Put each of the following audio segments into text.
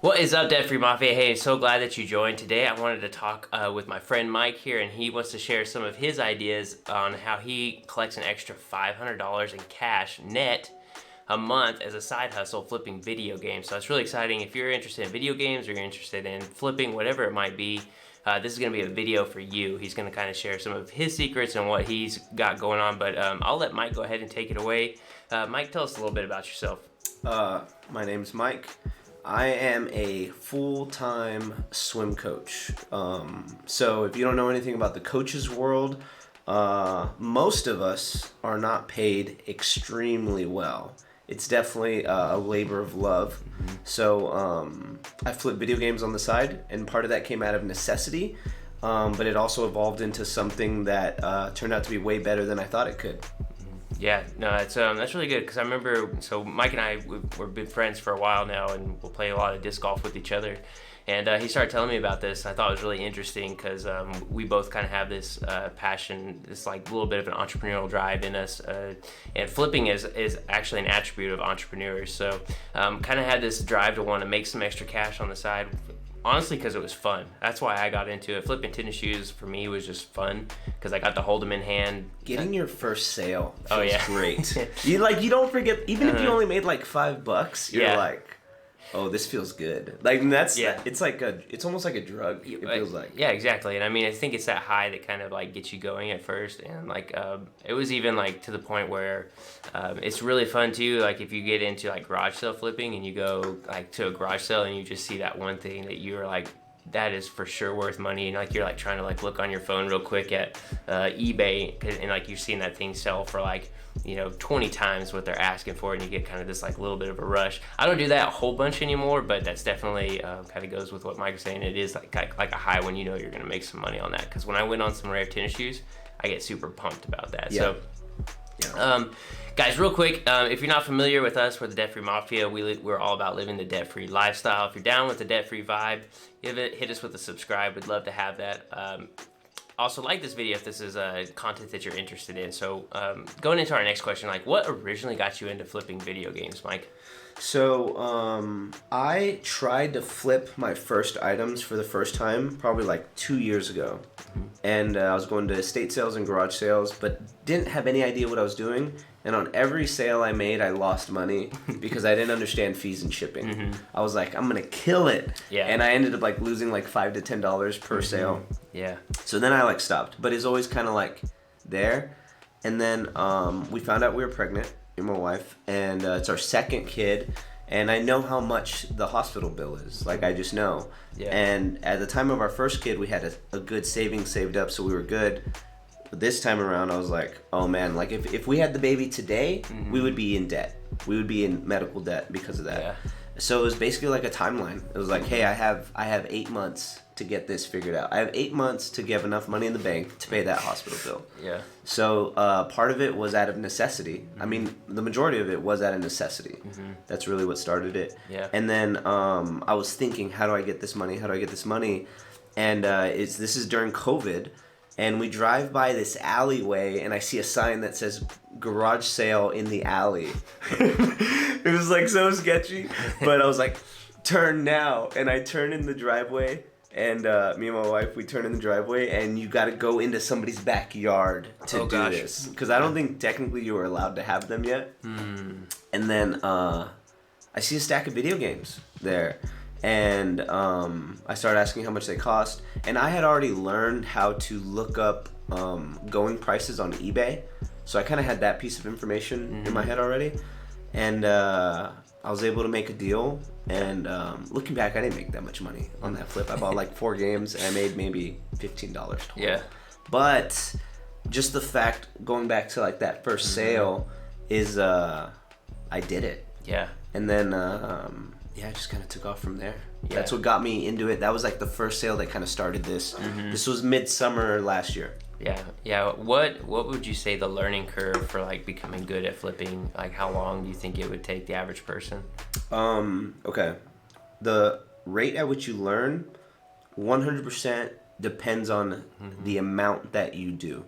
What is up, Debt Free Mafia? Hey, so glad that you joined today. I wanted to talk with my friend Mike here, and he wants to share some of his ideas on how he collects an extra $500 in cash net a month as a side hustle flipping video games. So it's really exciting. If you're interested in video games or you're interested in flipping, whatever it might be, this is going to be a video for you. He's going to kind of share some of his secrets and what he's got going on, but I'll let Mike go ahead and take it away. Mike, tell us a little bit about yourself. My name's Mike. I am a full-time swim coach. So if you don't know anything about the coaches world, most of us are not paid extremely well. It's definitely a labor of love. So I flip video games on the side, and part of that came out of necessity, but it also evolved into something that turned out to be way better than I thought it could. Yeah, no, that's really good because I remember. So Mike and I we're been friends for a while now, and we'll play a lot of disc golf with each other. And he started telling me about this. I thought it was really interesting because we both kind of have this passion, this like little bit of an entrepreneurial drive in us. And flipping is actually an attribute of entrepreneurs. So kind of had this drive to want to make some extra cash on the side. Honestly, because it was fun. That's why I got into it. Flipping tennis shoes for me was just fun because I got to hold them in hand. Getting your first sale feels yeah. great. You don't forget, even if you only made like $5, you're like, oh, this feels good. Like it's almost like a drug. It feels like. Yeah, exactly. And I mean, I think it's that high that kind of like gets you going at first, and like it was even like to the point where it's really fun too. Like if you get into like garage sale flipping and you go like to a garage sale and you just see that one thing that you're like, that is for sure worth money, and like you're like trying to like look on your phone real quick at eBay, and like you're seeing that thing sell for like 20 times what they're asking for, and you get kind of this like little bit of a rush. I don't do that a whole bunch anymore, but that's definitely kind of goes with what Mike was saying. It is like a high when you know you're gonna make some money on that, because when I went on some rare tennis shoes, I get super pumped about that. Yeah. So guys, real quick, if you're not familiar with us, we're the Debt Free Mafia. We're all about living the debt-free lifestyle. If you're down with the debt-free vibe, hit us with a subscribe. We'd love to have that. Also, like this video if this is content that you're interested in. So going into our next question, like what originally got you into flipping video games, Mike? So I tried to flip my first items for the first time probably like 2 years ago. And I was going to estate sales and garage sales, but didn't have any idea what I was doing. And on every sale I made, I lost money because I didn't understand fees and shipping. I was like, I'm gonna kill it. Yeah. And I ended up like losing like $5 to $10 per sale. Yeah. So then I like stopped, but it's always kind of like there. And then we found out we were pregnant, me and my wife, and it's our second kid. And I know how much the hospital bill is. Like, I just know. Yeah. And at the time of our first kid, we had a good savings saved up, so we were good. But this time around, I was like, oh man, like if we had the baby today, we would be in debt. We would be in medical debt because of that. Yeah. So it was basically like a timeline. It was like, hey, I have 8 months to get this figured out. I have 8 months to give enough money in the bank to pay that hospital bill. Yeah. So part of it was out of necessity. I mean, the majority of it was out of necessity. That's really what started it. Yeah. And then I was thinking, how do I get this money? How do I get this money? And this is during COVID. And we drive by this alleyway, and I see a sign that says garage sale in the alley. It was like so sketchy, but I was like, turn now. And I turn in the driveway, and me and my wife, we turn in the driveway, and you got to go into somebody's backyard to do this. Because I don't think technically you were allowed to have them yet. And then I see a stack of video games there. And I started asking how much they cost. And I had already learned how to look up going prices on eBay. So I kind of had that piece of information in my head already. And I was able to make a deal. And looking back, I didn't make that much money on that flip. I bought like 4 games and I made maybe $15 total. Yeah. But just the fact, going back to like that first sale, is I did it. Yeah. And then I just kind of took off from there. Yeah. That's what got me into it. That was like the first sale that kind of started this. This was midsummer last year. Yeah. What would you say the learning curve for like becoming good at flipping? Like how long do you think it would take the average person? Okay. The rate at which you learn 100% depends on the amount that you do.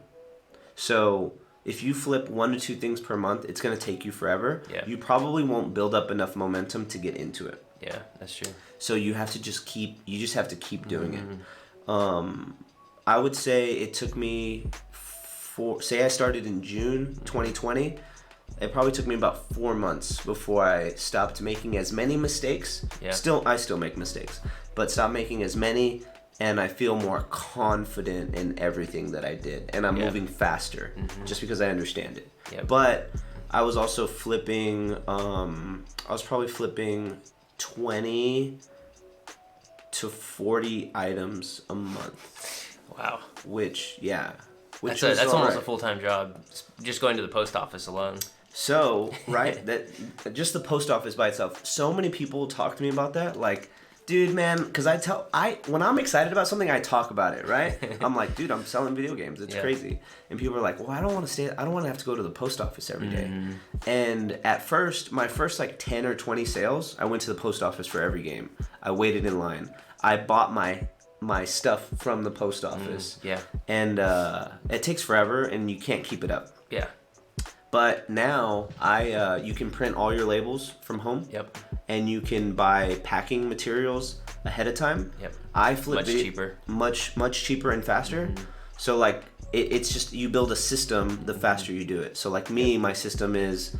So if you flip 1 to 2 things per month, it's going to take you forever. Yeah. You probably won't build up enough momentum to get into it. Yeah, that's true. So you have to just keep doing it. I would say it took me say I started in June 2020. It probably took me about 4 months before I stopped making as many mistakes. Yeah. I still make mistakes, but stopped making as many, and I feel more confident in everything that I did, and I'm moving faster just because I understand it. Yep. But I was also flipping. I was probably flipping 20 to 40 items a month. Wow. Which That's was almost alright. a full-time job, just going to the post office alone. So, right, that just the post office by itself. So many people talk to me about that, like, dude, man, because when I'm excited about something, I talk about it, right? I'm like, dude, I'm selling video games. It's crazy. And people are like, well, I don't want to have to go to the post office every day. And at first, my first like 10 or 20 sales, I went to the post office for every game. I waited in line. I bought my stuff from the post office. And it takes forever, and you can't keep it up. Yeah. But now you can print all your labels from home. Yep. And you can buy packing materials ahead of time. Yep. I flip cheaper. Much cheaper and faster. So like it's just you build a system the faster you do it. So like me, my system is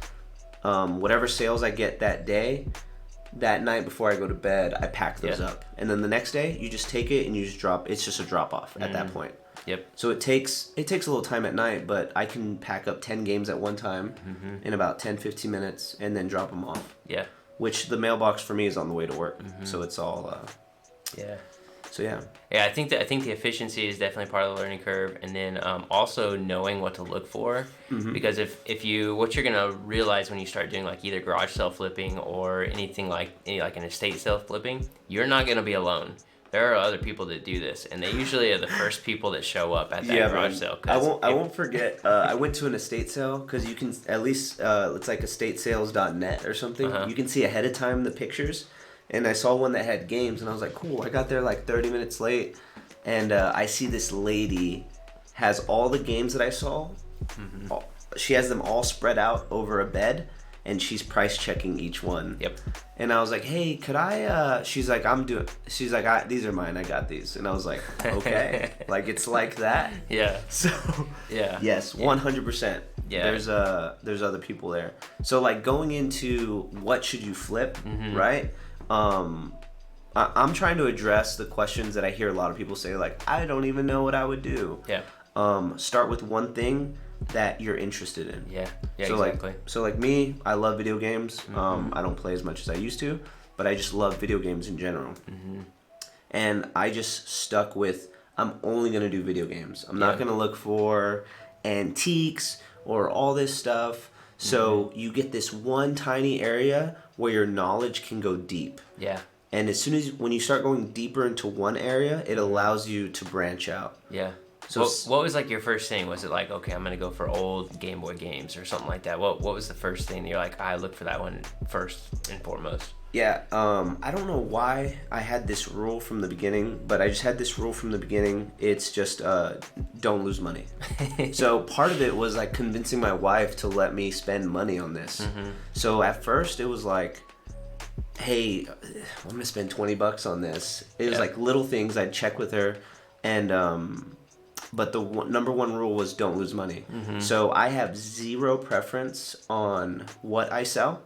whatever sales I get that day, that night before I go to bed, I pack those up. And then the next day you just take it and you just drop. It's just a drop off at that point. Yep. So it takes a little time at night, but I can pack up 10 games at one time in about 10-15 minutes and then drop them off. Yeah. Which the mailbox for me is on the way to work. So it's all So yeah. Yeah, I think the efficiency is definitely part of the learning curve, and then also knowing what to look for, because if you what you're gonna realize when you start doing like either garage sale flipping or anything like an estate sale flipping, you're not gonna be alone. There are other people that do this, and they usually are the first people that show up at that garage sale. I won't forget. I went to an estate sale because you can at least it's like estatesales.net or something. You can see ahead of time the pictures, and I saw one that had games, and I was like, cool. I got there like 30 minutes late, and I see this lady has all the games that I saw. She has them all spread out over a bed, and she's price checking each one. Yep. And I was like, hey, could I, she's like, these are mine, I got these. And I was like, okay. Like, it's like that. Yeah. So, yes, 100%. Yeah. There's other people there. So, like, going into what should you flip, right? I'm trying to address the questions that I hear a lot of people say, like, I don't even know what I would do. Yeah. Start with one thing that you're interested in. Yeah. Yeah, so exactly. Like me, I love video games. I don't play as much as I used to, but I just love video games in general. And I just stuck with, I'm only going to do video games. I'm not going to look for antiques or all this stuff. So you get this one tiny area where your knowledge can go deep. Yeah. And when you start going deeper into one area, it allows you to branch out. Yeah. So what was like your first thing? Was it like, okay, I'm gonna go for old Game Boy games or something like that? What was the first thing that you're like, I look for that one first and foremost? Yeah, I don't know why I had this rule from the beginning, but I just had this rule from the beginning. It's just don't lose money. So part of it was like convincing my wife to let me spend money on this. So at first it was like, hey, I'm gonna spend $20 on this. It was like little things I'd check with her, and but the number one rule was don't lose money. So I have zero preference on what I sell,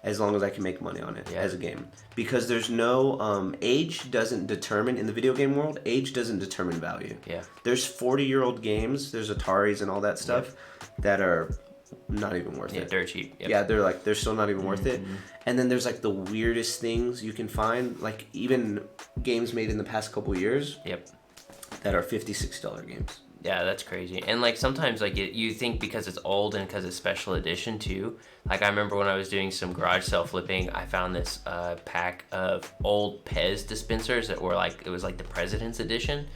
as long as I can make money on it as a game. Because there's no, age doesn't determine, in the video game world, age doesn't determine value. Yeah. There's 40-year-old games, there's Ataris and all that stuff that are not even worth it. Yeah, dirt cheap. Yep. Yeah, they're still not even worth it. And then there's like the weirdest things you can find, like even games made in the past couple years. Yep. That are $50, $60 games. Yeah, that's crazy. And like sometimes like you think because it's old and because it's special edition too. Like I remember when I was doing some garage sale flipping, I found this pack of old Pez dispensers that were like, it was like the President's edition.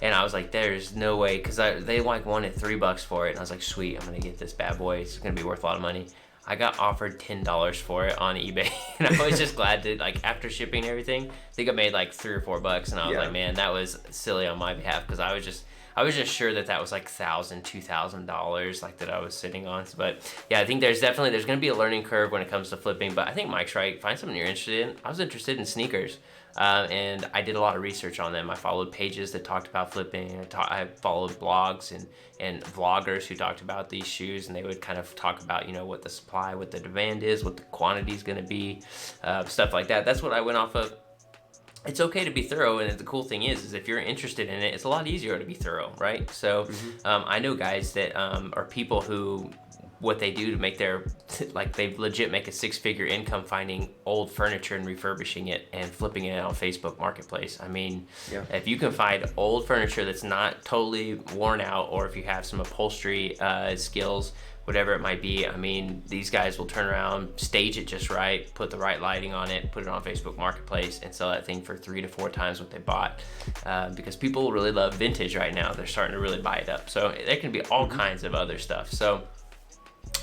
And I was like, there's no way, because they like wanted $3 for it. And I was like, sweet, I'm going to get this bad boy. It's going to be worth a lot of money. I got offered $10 for it on eBay, and I was just glad to, like, after shipping and everything, I think I made like $3 or $4, and I was like, man, that was silly on my behalf, because I was just sure that was like $1,000, $2,000 like that I was sitting on. But yeah, I think there's going to be a learning curve when it comes to flipping. But I think Mike's right. Find something you're interested in. I was interested in sneakers. And I did a lot of research on them. I followed pages that talked about flipping. I followed blogs and vloggers who talked about these shoes, and they would kind of talk about, what the supply, what the demand is, what the quantity is going to be, stuff like that. That's what I went off of. It's okay to be thorough, and the cool thing is if you're interested in it, it's a lot easier to be thorough, right? So I know guys that are people who, what they do to make they legit make a 6-figure income finding old furniture and refurbishing it and flipping it on Facebook Marketplace. I mean, if you can find old furniture that's not totally worn out, or if you have some upholstery skills, whatever it might be, I mean, these guys will turn around, stage it just right, put the right lighting on it, put it on Facebook Marketplace, and sell that thing for 3 to 4 times what they bought. Because people really love vintage right now. They're starting to really buy it up. So there can be all kinds of other stuff. So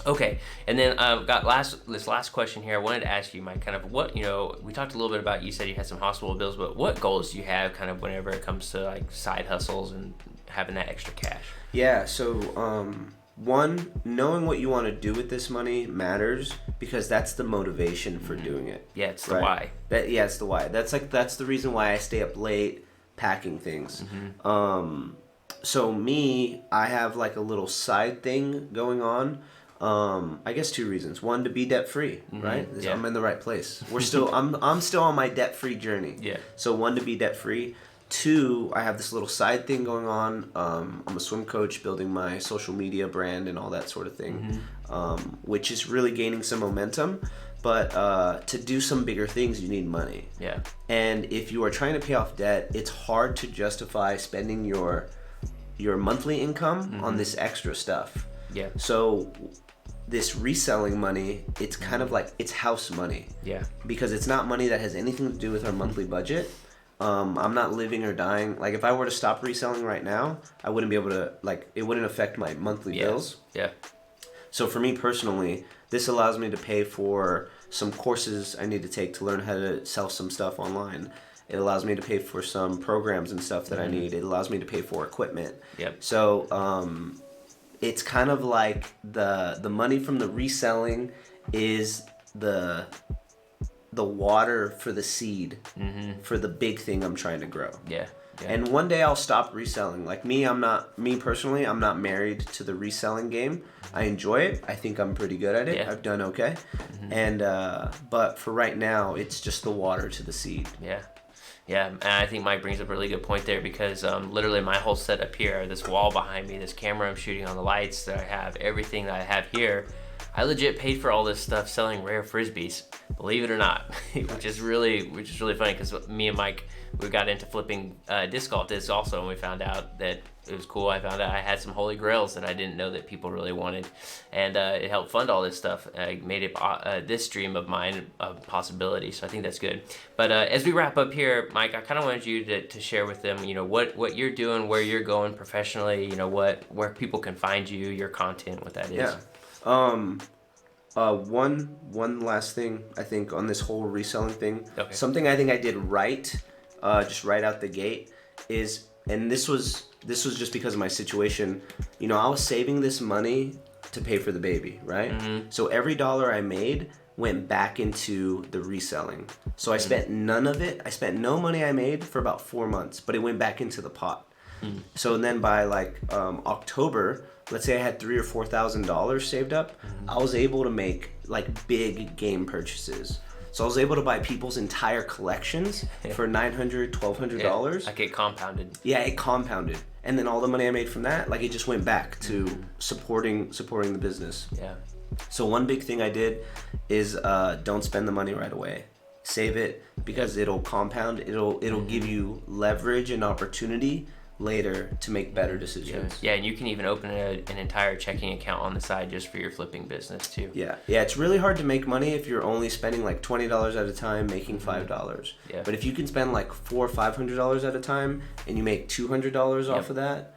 okay, and then got this last question here. I wanted to ask you, Mike, kind of what, we talked a little bit about, you said you had some hospital bills, but what goals do you have kind of whenever it comes to like side hustles and having that extra cash? Yeah, so one, knowing what you want to do with this money matters, because that's the motivation for doing it. Yeah, it's the why. It's the why. That's the reason why I stay up late packing things. So me, I have like a little side thing going on. I guess 2 reasons. One, to be debt free, right? Yeah. I'm in the right place. I'm still on my debt free journey. Yeah. So 1, to be debt free. 2, I have this little side thing going on. I'm a swim coach, building my social media brand and all that sort of thing, which is really gaining some momentum. But to do some bigger things, you need money. Yeah. And if you are trying to pay off debt, it's hard to justify spending your monthly income on this extra stuff. Yeah. So this reselling money, it's kind of like, it's house money. Yeah. Because it's not money that has anything to do with our monthly budget. I'm not living or dying. Like, if I were to stop reselling right now, I wouldn't be able to, like, it wouldn't affect my monthly bills. Yeah. So for me personally, this allows me to pay for some courses I need to take to learn how to sell some stuff online. It allows me to pay for some programs and stuff that I need. It allows me to pay for equipment. Yep. So it's kind of like the money from the reselling is the water for the seed for the big thing I'm trying to grow. Yeah. And one day I'll stop reselling. Like me personally, I'm not married to the reselling game. I enjoy it. I think I'm pretty good at it. Yeah. I've done okay. And but for right now, it's just the water to the seed. Yeah. Yeah, and I think Mike brings up a really good point there, because literally my whole setup here, this wall behind me, this camera I'm shooting on, the lights that I have, everything that I have here, I legit paid for all this stuff selling rare Frisbees, believe it or not, which is really funny, because me and Mike, we got into flipping disc golf discs also, and we found out that it was cool. I found out I had some holy grails that I didn't know that people really wanted, and it helped fund all this stuff. I made it this dream of mine a possibility, so I think that's good. But as we wrap up here, Mike, I kind of wanted you to share with them, what you're doing, where you're going professionally, where people can find you, your content, what that is. Yeah. One last thing I think on this whole reselling thing. Okay. Something I think I did right, just right out the gate is, and this was just because of my situation. I was saving this money to pay for the baby, right? So every dollar I made went back into the reselling. So I spent none of it. I spent no money I made for about 4 months, but it went back into the pot. So then by like October, let's say I had $3,000 or $4,000 saved up, I was able to make like big game purchases. So I was able to buy people's entire collections for $900, $1,200. Like it compounded. Yeah, it compounded. And then all the money I made from that, like it just went back to supporting the business. Yeah. So one big thing I did is don't spend the money right away. Save it, because it'll compound. It'll give you leverage and opportunity later to make better decisions. Yeah, and you can even open an entire checking account on the side just for your flipping business too. Yeah, it's really hard to make money if you're only spending like $20 at a time, making $5. Yeah. But if you can spend like $400 or $500 at a time and you make $200 off of that.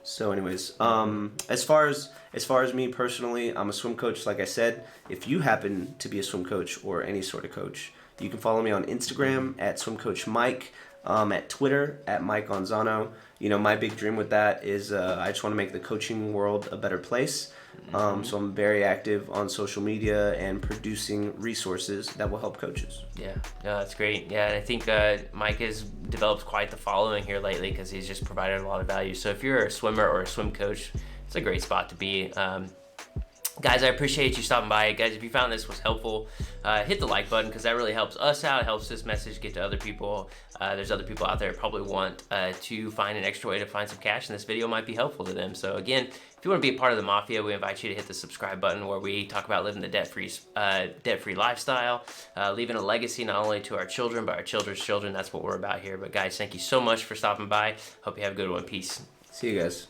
So anyways, as far as me personally, I'm a swim coach. Like I said, if you happen to be a swim coach or any sort of coach, you can follow me on Instagram at swimcoachmike. at Twitter at Mike Gonzano. You know, my big dream with that is I just want to make the coaching world a better place. So I'm very active on social media and producing resources that will help coaches. Yeah, no, that's great. Yeah, and I think Mike has developed quite the following here lately because he's just provided a lot of value. So if you're a swimmer or a swim coach, it's a great spot to be. Guys, I appreciate you stopping by. Guys, if you found this was helpful, hit the like button because that really helps us out. It helps this message get to other people. There's other people out there that probably want to find an extra way to find some cash, and this video might be helpful to them. So again, if you want to be a part of the Mafia, we invite you to hit the subscribe button where we talk about living the debt-free lifestyle, leaving a legacy not only to our children, but our children's children. That's what we're about here. But guys, thank you so much for stopping by. Hope you have a good one. Peace. See you guys.